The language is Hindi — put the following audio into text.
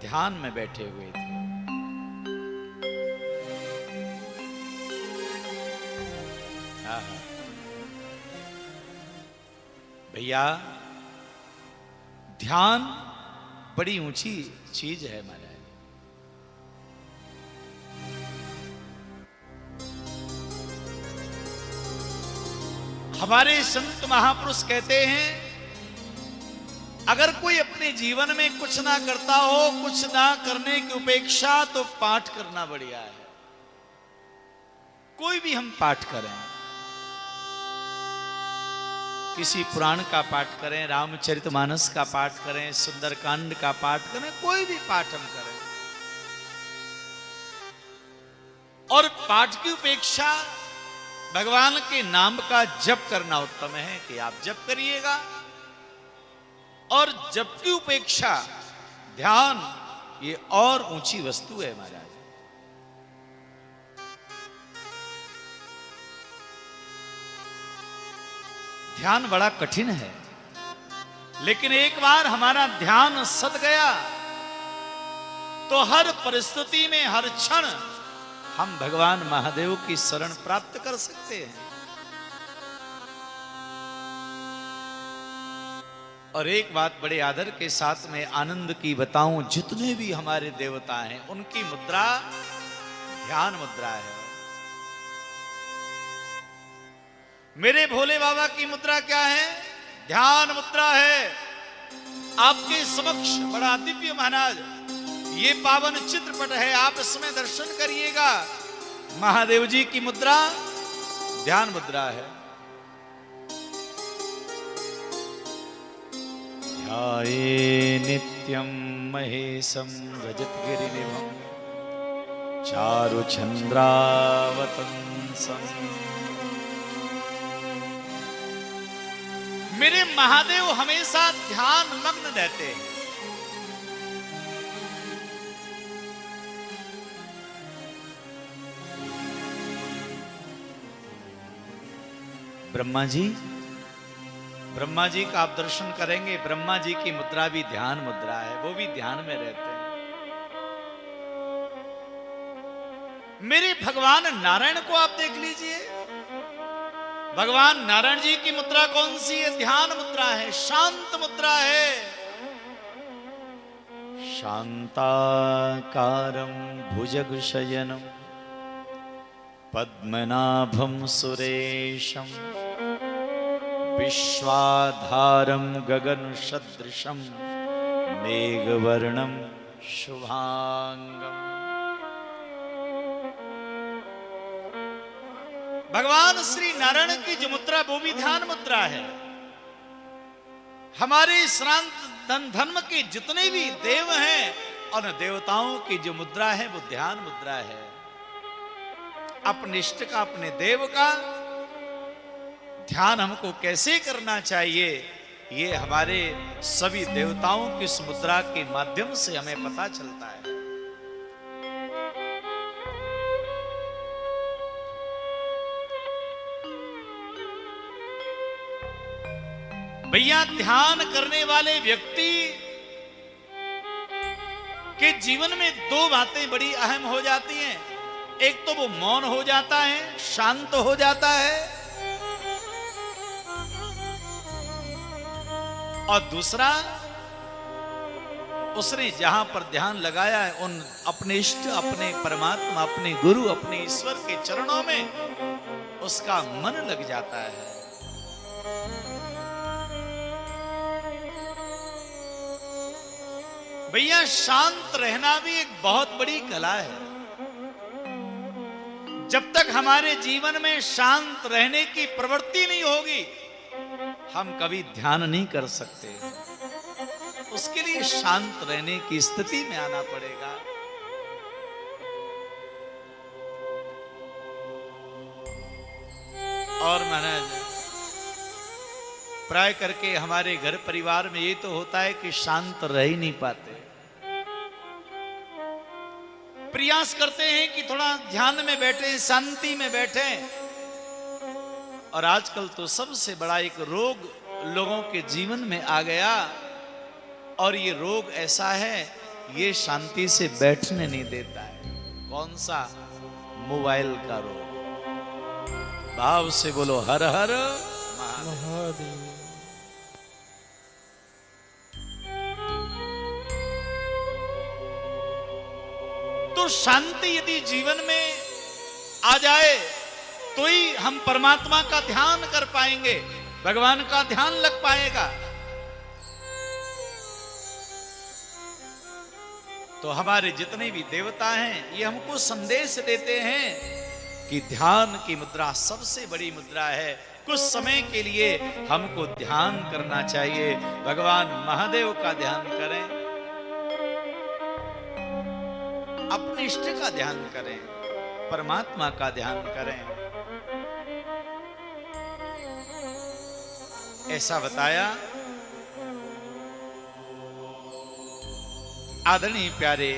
ध्यान में बैठे हुए थे। भैया, ध्यान बड़ी ऊंची चीज है महाराज। हमारे संत महापुरुष कहते हैं, अगर कोई अपने जीवन में कुछ ना करता हो, कुछ ना करने की उपेक्षा, तो पाठ करना बढ़िया है। कोई भी हम पाठ करें, किसी पुराण का पाठ करें, रामचरितमानस का पाठ करें, सुंदरकांड का पाठ करें, कोई भी पाठ हम करें, और पाठ की उपेक्षा भगवान के नाम का जप करना उत्तम है कि आप जप करिएगा। और जप की उपेक्षा ध्यान, ये और ऊंची वस्तु है महाराज। ध्यान बड़ा कठिन है, लेकिन एक बार हमारा ध्यान सद गया तो हर परिस्थिति में, हर क्षण हम भगवान महादेव की शरण प्राप्त कर सकते हैं। और एक बात बड़े आदर के साथ में आनंद की बताऊं, जितने भी हमारे देवता हैं उनकी मुद्रा ध्यान मुद्रा है। मेरे भोले बाबा की मुद्रा क्या है? ध्यान मुद्रा है। आपके समक्ष बड़ा दिव्य महाराज ये पावन चित्रपट है, आप इसमें दर्शन करिएगा। महादेव जी की मुद्रा ध्यान मुद्रा है। ध्याये नित्यं महेशं रजतगिरिनिभं चारुचंद्रावतंसं। मेरे महादेव हमेशा ध्यान मग्न रहते हैं। ब्रह्मा जी का आप दर्शन करेंगे, ब्रह्मा जी की मुद्रा भी ध्यान मुद्रा है, वो भी ध्यान में रहते हैं। मेरे भगवान नारायण को आप देख लीजिए, भगवान नारायण जी की मुद्रा कौन सी है? ध्यान मुद्रा है, शांत मुद्रा है। शांताकारं भुजगशयनं पद्मनाभं सुरेशं विश्वाधारं गगनसदृशं मेघवर्णं शुभांगम्। भगवान श्री नारायण की जो मुद्रा वो भी ध्यान मुद्रा है। हमारे सनातन धर्म के जितने भी देव हैं और देवताओं की जो मुद्रा है वो ध्यान मुद्रा है। अपने इष्ट का, अपने देव का ध्यान हमको कैसे करना चाहिए, ये हमारे सभी देवताओं की इस मुद्रा के माध्यम से हमें पता चलता है। भैया, ध्यान करने वाले व्यक्ति के जीवन में दो बातें बड़ी अहम हो जाती हैं। एक तो वो मौन हो जाता है, शांत हो जाता है, और दूसरा उसने जहां पर ध्यान लगाया है उन अपने इष्ट, अपने परमात्मा, अपने गुरु, अपने ईश्वर के चरणों में उसका मन लग जाता है। भैया, शांत रहना भी एक बहुत बड़ी कला है। जब तक हमारे जीवन में शांत रहने की प्रवृत्ति नहीं होगी, हम कभी ध्यान नहीं कर सकते। उसके लिए शांत रहने की स्थिति में आना पड़ेगा। और महाराज, प्राय करके हमारे घर परिवार में ये तो होता है कि शांत रह ही नहीं पाते। प्रयास करते हैं कि थोड़ा ध्यान में बैठे, शांति में बैठे, और आजकल तो सबसे बड़ा एक रोग लोगों के जीवन में आ गया, और ये रोग ऐसा है ये शांति से बैठने नहीं देता है। कौन सा? मोबाइल का रोग। भाव से बोलो हर हर महादेव। तो शांति यदि जीवन में आ जाए तो ही हम परमात्मा का ध्यान कर पाएंगे, भगवान का ध्यान लग पाएगा। तो हमारे जितने भी देवता हैं ये हमको संदेश देते हैं कि ध्यान की मुद्रा सबसे बड़ी मुद्रा है। कुछ समय के लिए हमको ध्यान करना चाहिए। भगवान महादेव का ध्यान करें, अपने इष्ट का ध्यान करें, परमात्मा का ध्यान करें। ऐसा बताया आदरणीय प्यारे